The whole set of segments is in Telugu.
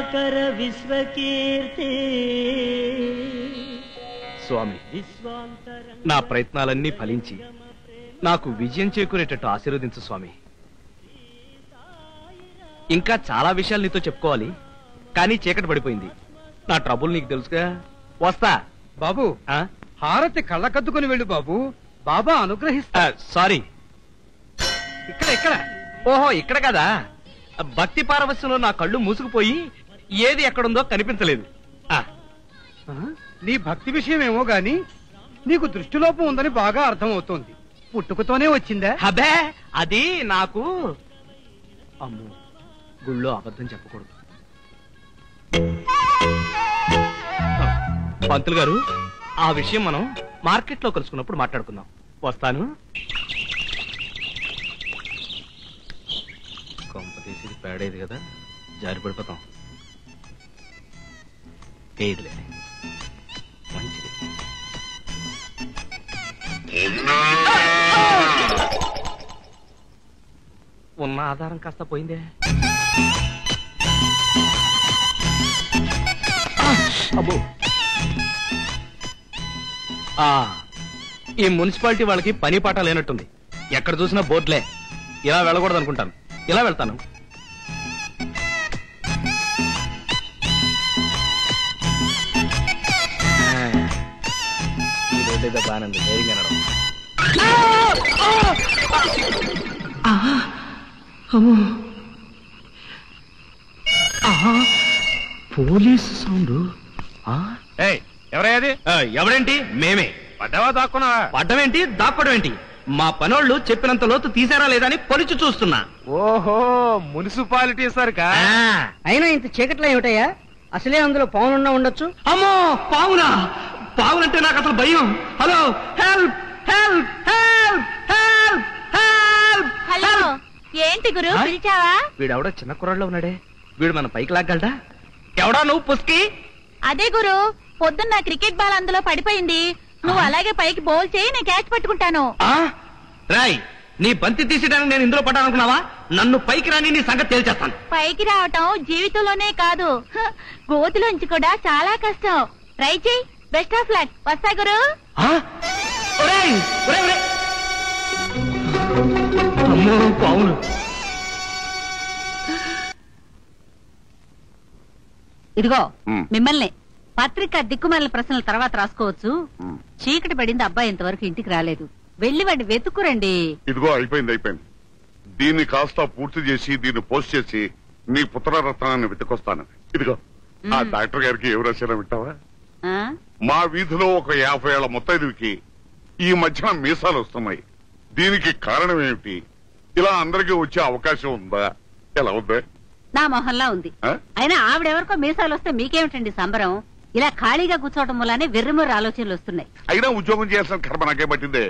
దివాకర విశ్వకీర్తి. స్వామి, నా ప్రయత్నాలన్నీ ఫలించి నాకు విజయం చేకూరేటట్టు ఆశీర్వదించు స్వామి. ఇంకా చాలా విషయాలు నీతో చెప్పుకోవాలి, కానీ చీకటి పడిపోయింది. నా ట్రబుల్ నీకు తెలుసుగా. వస్తా బాబు. హారతి కళ్ళకద్దుకుని వెళ్ళు బాబు, బాబా అనుగ్రహిస్తా. సారీ, ఇక్కడ ఓహో ఇక్కడ కదా. భక్తి పారవస్యంలో నా కళ్ళు మూసుకుపోయి ఏది ఎక్కడుందో కనిపించలేదు. నీ భక్తి విషయమేమో గాని నీకు దృష్టిలోపం ఉందని బాగా అర్థమవుతోంది. పుట్టుకతోనే వచ్చిందా? అబే, అది నాకు. అమ్మో, గుళ్ళో అబద్ధం చెప్పకూడదు. పంతులు గారు, ఆ విషయం మనం మార్కెట్లో కలుసుకున్నప్పుడు మాట్లాడుకుందాం. వస్తాను. కొంపతీసి పేడేది కదా, జారి పడిపోతాం. ఏదిలే, మంచిది. ఉన్న ఆధారం కాస్త పోయిందే. అబ్బో, ఈ మున్సిపాలిటీ వాళ్ళకి పని పాట లేనట్టుంది. ఎక్కడ చూసినా బోర్డులే. ఇలా వెళ్ళకూడదు అనుకుంటాను, ఇలా వెళ్తాను. ఈ రోడ్డు ఏదో బాగానే ఉంది, ధైర్యంగా నడవ. Police sound. ఎవరయ్యది? ఎవరేంటి? మేమే. పడ్డావా దాక్కున్నావా? పడ్డమేంటి, దాక్కోవడం ఏంటి? మా పనోళ్ళు చెప్పినంత లోతు తీసారా లేదా అని పొలిచి చూస్తున్నా. ఓహో, మున్సిపాలిటీ సరికా? అయినా ఇంత చీకట్లో ఏమిటయ్యా? అసలే అందులో పావునున్నా ఉండొచ్చు. అమ్మో, పావునా? పావునంటే నాకు అసలు భయం. Hello, help help help help help. Hello, ఏంటి గురు పిలిచావా? వీడెవడో చిన్న కుర్రాళ్ళలో ఉన్నాడే, వీడు మన పైకి లాగలడా? ఎవడా నువ్వు పుస్కి? అదే గురు, పొద్దున్న క్రికెట్ బాల్ అందులో పడిపోయింది. నువ్వు అలాగే పైకి బౌల్ చేయి, నేను క్యాచ్ పట్టుకుంటాను. రాయ్, నీ బంతి తీసేయడానికి నేను ఇందులో పడ్డానుకున్నావా? నన్ను పైకి రాని నీ సంగతి తేల్చేస్తాను. పైకి రావటం జీవితంలోనే కాదు, గోతిలోంచి కూడా చాలా కష్టం. ట్రై చేయి. Best of luck. వస్తా గురు. అమ్మో, పావులు. ఇదిగో మిమ్మల్ని పత్రిక దిక్కుమాలిన ప్రశ్నల తర్వాత రాసుకోవచ్చు. చీకటి పడింది, అబ్బాయి ఇంతవరకు ఇంటికి రాలేదు. వెళ్లి వాడిని వెతుక్కురండి. ఇదిగో అయిపోయింది. దీన్ని కాస్త పూర్తి చేసి దీన్ని పోస్ట్ చేసి నీ పుత్రరత్నాన్ని వెతుకొస్తాను. ఇదిగో ఆ డాక్టర్ గారికి ఎవరు రాశారో వింటావా? మా వీధిలో ఒక 50 ఏళ్ల ముత్తైదుకి ఈ మధ్యన మీసాలు వస్తున్నాయి. దీనికి కారణం ఏమిటి? ఇలా అందరికీ వచ్చే అవకాశం ఉందా? ఎలా ఉందా? నా మొహంలా ఉంది. అయినా ఆవిడెవరికో మీసాలు వస్తే మీకేమిటండి సంబరం? ఇలా ఖాళీగా కూర్చోవటం వల్లనే వెర్రిమొర్రి ఆలోచనలు వస్తున్నాయి. అయినా ఉద్యోగం చేయాల్సిన కర్మ నాకే పట్టిందే.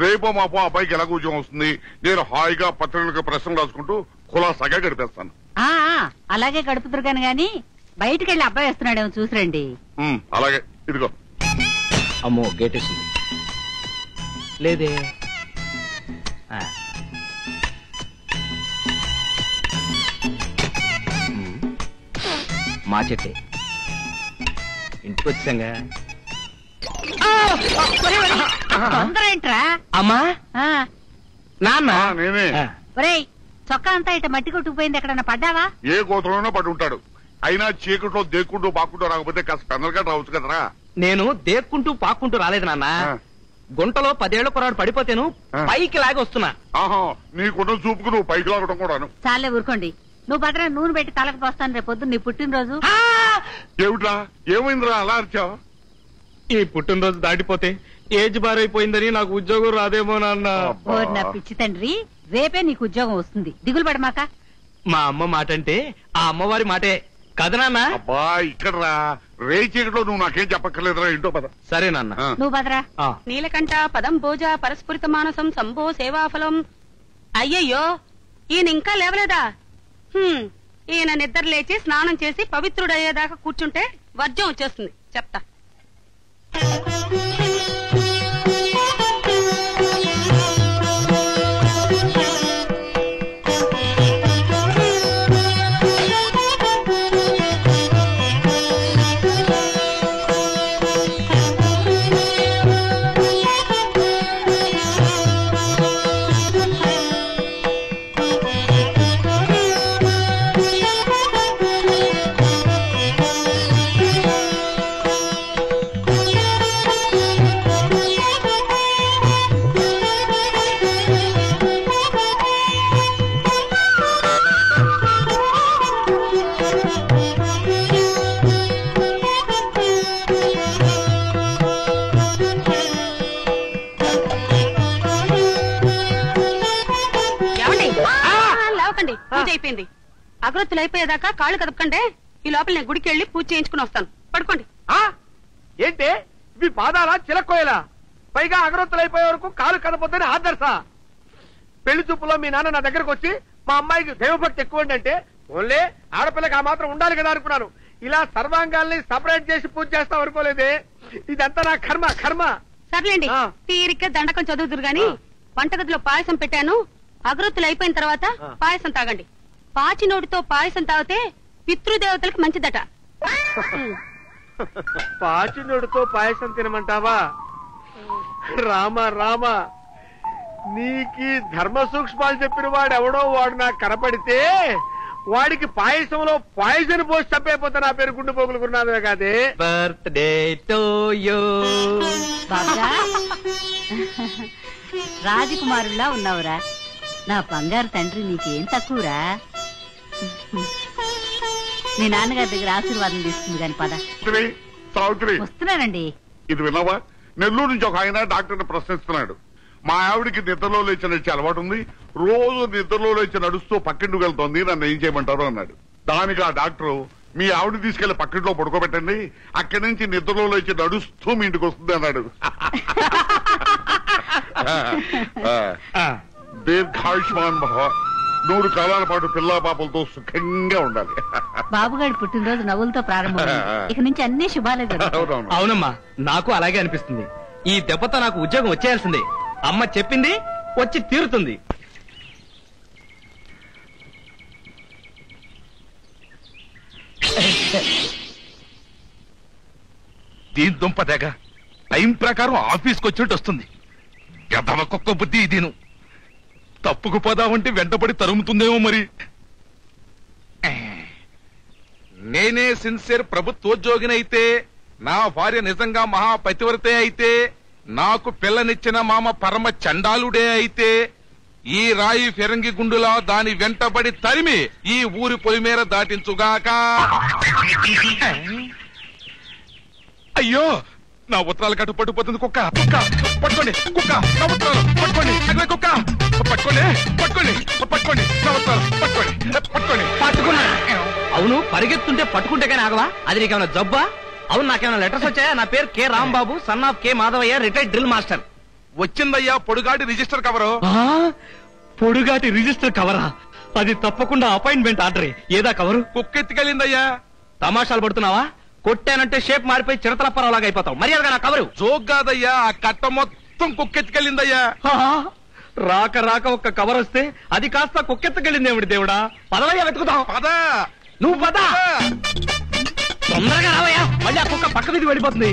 రేపో మాపో అబ్బాయికి ఎలాగో ఉద్యోగం వస్తుంది. నేను హాయిగా పత్రికలకు ప్రశ్నలు రాసుకుంటూ కులాసాగా గడిపేస్తాను. అలాగే గడుపుతురు గాని బయటికి వెళ్లి అబ్బాయి వస్తున్నాడేమో చూసిరండి. అలాగే. ఇదిగో. అమ్మో, గేట్ వేసింది. లేదే. మా చెట్టే. ఇంటికి వచ్చాంగా. తొందర ఏంట్రా? అమ్మా, నాన్న. నేనే. ఒరేయ్, చొక్కా అంతా ఇట మట్టి కొట్టుకుపోయింది. ఎక్కడన్నా పడ్డావా? ఏ గోత్రంలోనో పడి ఉంటాడు. అయినా చీకట్లో దేక్కుంటూ పాక్కుంటూ రాకపోతే కాస్త పెందలుగా రావచ్చు కదరా. నేను దేక్కుంటూ పాక్కుంటూ రాలేదు నాన్న. గుంటలో 10 ఏళ్ల కుర్రాడు పడిపోతేను పైకి లాగి వస్తున్నా. ఆహా, నీకున్న చూపుకు నువ్వు పైకి లాగడం కూడాను. చాలే ఊరుకోండి. నువ్వు భద్ర నూనె పెట్టి తలకు పోస్తాను రేపు పొద్దున్న నీ పుట్టినరోజు. ఏమిట్రా, ఏమైందిరా అలా అరిచావు? ఈ పుట్టినరోజు దాటిపోతే ఏజ్ బారైపోయిందని నాకు ఉద్యోగం రాదేమో నాన్న. నా పిచ్చి తండ్రి, రేపే నీకు ఉద్యోగం వస్తుంది, దిగులు పడమాక. మా అమ్మ మాట అంటే ఆ అమ్మవారి మాటే కదా నాన్న. అబ్బా, ఇక్కడ రా. రే చీకట్లో నువ్వు నాకేం చెప్పక్కర్లేదురా. ఇంటో పద. సరే నాన్న. నువ్వు భద్రా. నీలకంఠ పదం భోజ పరస్ఫురిత మానసం సంభో సేవాఫలం. అయ్యయ్యో, ఈయన ఇంకా లేవలేదా? ఈయన నిద్ర లేచి స్నానం చేసి పవిత్రుడయ్యేదాకా కూర్చుంటే వర్జం వచ్చేస్తుంది. చెప్తా. అగరొత్తులు అయిపోయేదాకా కాళ్ళు కదపకండి. ఈ లోపల నేను గుడికి వెళ్ళి పూజ చేయించుకుని వస్తాను. పడుకోండి. ఏంటి ఇవి పాదాలా చిలక్కోయలా? పైగా అగరొత్తులు అయిపోయే వరకు కాలు కదపొద్దని ఆదర్శా? పెళ్లి చూపులో మీ నాన్న నా దగ్గరకు వచ్చి మా అమ్మాయికి దైవభక్తి ఎక్కువ అంటే ఓన్లే ఆడపిల్లకి ఆ మాత్రం ఉండాలి కదా అనుకున్నాను. ఇలా సర్వాంగాల్ని సపరేట్ చేసి పూజ చేస్తాం అనుకోలేదే. ఇదంతా నా కర్మ కర్మ. సర్లేండి, తీరిక దండకం చదువుతురు గాని వంటగదిలో పాయసం పెట్టాను. అగరొత్తులు అయిపోయిన తర్వాత పాయసం తాగండి. పాచి నోటితో పాయసం తాగితే పితృదేవతలకు మంచిదట. పాచినోడుతో పాయసం తినమంటావా? రామ రామ, నీకీ ధర్మ సూక్ష్మాలు చెప్పిన వాడు ఎవడో వాడు నాకు కనపడితే వాడికి పాయసంలో పాయిజన్ పోసి చంపైపోతా. నా పేరు గుండు పోగులుకున్నాను కాదే. Birthday to you. బాగా రాజకుమారుల్లా ఉన్నావురా. నా బంగారు తండ్రి నీకేం తక్కువరా. నీ నాన్నగారి దగ్గర ఆశీర్వాదం తీసుకుంది కాని పద. సావిత్రి, వస్తున్నానండి. ఇది విన్నావా? నెల్లూరు నుంచి ఒక ఆయన డాక్టర్ని ప్రశ్నిస్తున్నాడు. మా ఆవిడికి నిద్రలో లేచి నడిచే అలవాటు ఉంది. రోజు నిద్రలో లేచి నడుస్తూ పక్కింటికి వెళ్తోంది, నన్ను ఏం చేయమంటారు అన్నాడు. దానికి ఆ డాక్టరు, మీ ఆవిడ తీసుకెళ్లి పక్కింట్లో పడుకోబెట్టండి, అక్కడి నుంచి నిద్రలో లేచి నడుస్తూ మీ ఇంటికి వస్తుంది అన్నాడు. దీర్ఘాయుష్మాన్ భవ, 100 కాలాల పాటు పిల్లా పాపలతో సుఖంగా ఉండాలి. బాబుగాడి పుట్టినరోజు నవ్వులతో ప్రారంభం. ఇక నుంచి అన్ని శుభాలే జరుగుతాయి. అవునమ్మా, నాకు అలాగే అనిపిస్తుంది. ఈ దెబ్బతో నాకు ఉద్యోగం వచ్చేయాల్సిందే. అమ్మ చెప్పింది వచ్చి తీరుతుంది. దీని దుంప తెగ టైం ప్రకారం ఆఫీస్కి వచ్చినట్టు వస్తుంది. ఎదవ కుక్క బుద్ధి దీను. తప్పుకు పోదామంటే వెంటపడి తరుముతుందేమో మరి. నేనే సిన్సియర్ ప్రభుత్వోద్యోగినైతే, నా భార్య నిజంగా మహాపతివ్రతే అయితే, నాకు పిల్లనిచ్చిన మామ పరమ చండాలుడే అయితే, ఈ రాయి ఫిరంగి గుండులా దాని వెంటబడి తరిమి ఈ ఊరి పొలిమేర దాటించుగాక. అయ్యో, నా ఉత్తరాలు కట్టు పట్టుకుపోతుంది. కుక్క కుక్క పట్టుకోండి, కుక్క నా ఉత్తరాలు పట్టుకోండి. అదే కుక్క పట్టుకోండి, పట్టుకోండి, పట్టుకోండి నా ఉత్తరాలు పట్టుకోండి, పట్టుకోండి. పట్టుకున్నా. అవును, పరిగెత్తుంటే పట్టుకుంటే కానీ ఆగవా? అది నీకేమైనా జబ్బా? అవును, నాకేమైనా లెటర్స్ వచ్చాయా? నా పేరు K Rambabu, son of K Madhavayya, retired drill master. వచ్చిందయ్యా పొడుగాటి రిజిస్టర్ కవరు. పొడుగాటి రిజిస్టర్ కవరా? అది తప్పకుండా అపాయింట్మెంట్ ఆర్డర్. ఏదా కవరు? కుక్కెత్తికెళ్ళిందయ్యా. తమాషాలు పడుతున్నావా? కొట్టానంటే షేప్ మారిపోయి చిరతలప్పరావులాగా అయిపోతావు. మర్యాదగా నా కవరు. జోక్ కాదయ్యా, ఆ కట్ట మొత్తం కుక్కెత్తికెళ్ళిందయ్యా. రాక రాక ఒక్క కవర్ వస్తే అది కాస్త కుక్కెత్తకెళ్ళిందేమిటి దేవుడా? పదవయ్యా, వెతుకుతాం. పద, నువ్వు పద. తొందరగా రావయ్యా, మళ్ళీ ఆ కుక్క పక్క మీద వెళ్ళిపోతుంది.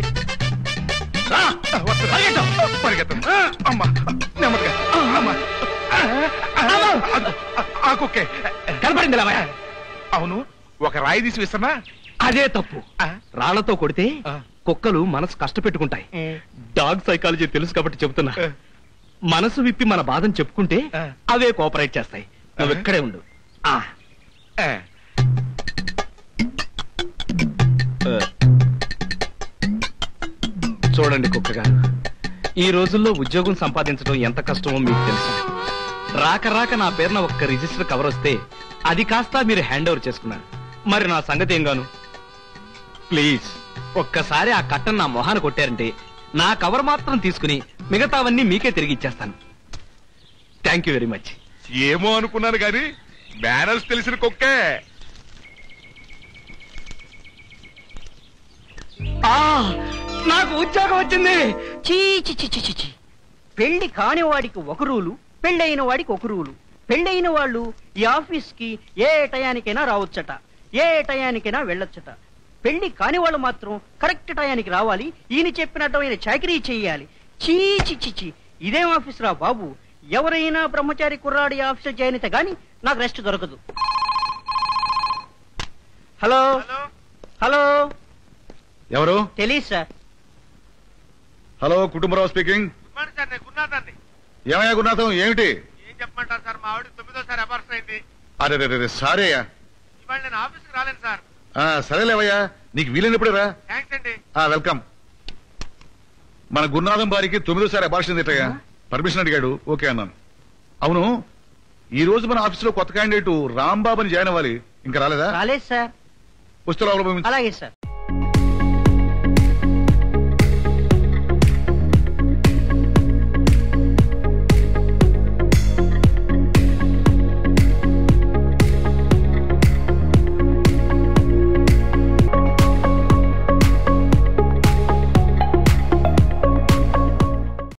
పరిగెత్తం. అమ్మా నెమ్మదిగా. అమ్మా ఆ కుక్కే కనపడింది రావయ్యా. అవును, ఒక రాయి తీసి విసన్నా. అదే తప్పు. రాళ్లతో కొడితే కుక్కలు మనసు కష్టపెట్టుకుంటాయి. డాగ్ సైకాలజీ తెలుసు కాబట్టి చెబుతున్నా. మనసు విప్పి మన బాధను చెప్పుకుంటే అవే కోఆపరేట్ చేస్తాయి. నువ్వు ఇక్కడే ఉండు. చూడండి కుక్క గారు, ఈ రోజుల్లో ఉద్యోగం సంపాదించడం ఎంత కష్టమో మీకు తెలుసు. రాక రాక నా పేరున ఒక్క రిజిస్టర్ కవర్ వస్తే అది కాస్త మీరు హ్యాండ్ ఓవర్ చేసుకున్నారు. మరి నా సంగతి ఏం గాను? ప్లీజ్ ఒక్కసారి ఆ కట్టను నా మొహాన కొట్టారంటే నా కవర్ మాత్రం తీసుకుని మిగతావన్నీ మీకే తిరిగి ఇచ్చేస్తాను. Thank you very much. ఏమో అనుకున్నాను గాని మేనర్స్ తెలిసిన కుక్కే. నాకు ఉద్యోగం వచ్చింది. చీ చీ చీ చీ చీ. పెళ్లి కాని వాడికి ఒక రూలు, పెళ్ళైన వాడికి ఒక రూలు. పెళ్ళైన వాళ్ళు ఈ ఆఫీస్ కి ఏ టయానికైనా రావచ్చట, ఏ టయానికైనా వెళ్ళొచ్చట. పెళ్లి కాని వాళ్ళు మాత్రం కరెక్ట్ టయానికి రావాలి, ఈయన చెప్పినట్టు ఆయన చాకరీ చెయ్యాలి. చీ చీ చీ చీ. ఇదేం ఆఫీస్ రా బాబు? ఎవరైనా బ్రహ్మచారి కుర్రాడి ఆఫీస్ జాయిన్ అయితే గాని నాకు రెస్ట్ దొరకదు. హలో హలో, ఎవరు? తెలీదు సార్. Hello, Kutumbarao speaking. ఏమయ్యా గురునాథం, ఏమిటి? ఏం చెప్పమంటారు సార్, మా ఆవిడ 9వ అబార్షన్ అయింది. అరే సారీ అయ్యా. ఇవాళ నేను ఆఫీస్కి రాలేను సార్. సరేలేవయ్యా, నీకు వీలైనప్పుడే రా. థ్యాంక్స్ అండి. వెల్కమ్. మన గురునాథం వారికి 9వ అబార్షన్ తిట్టయ్యా. పర్మిషన్ అడిగాడు, ఓకే అన్నాను. అవును, ఈ రోజు మన ఆఫీసులో కొత్త క్యాండిడేట్ రాంబాబు అని జాయిన్ అవ్వాలి. ఇంకా రాలేదా? రాలేదు సార్. వస్తే లోపల పంపించు. అలాగే సార్.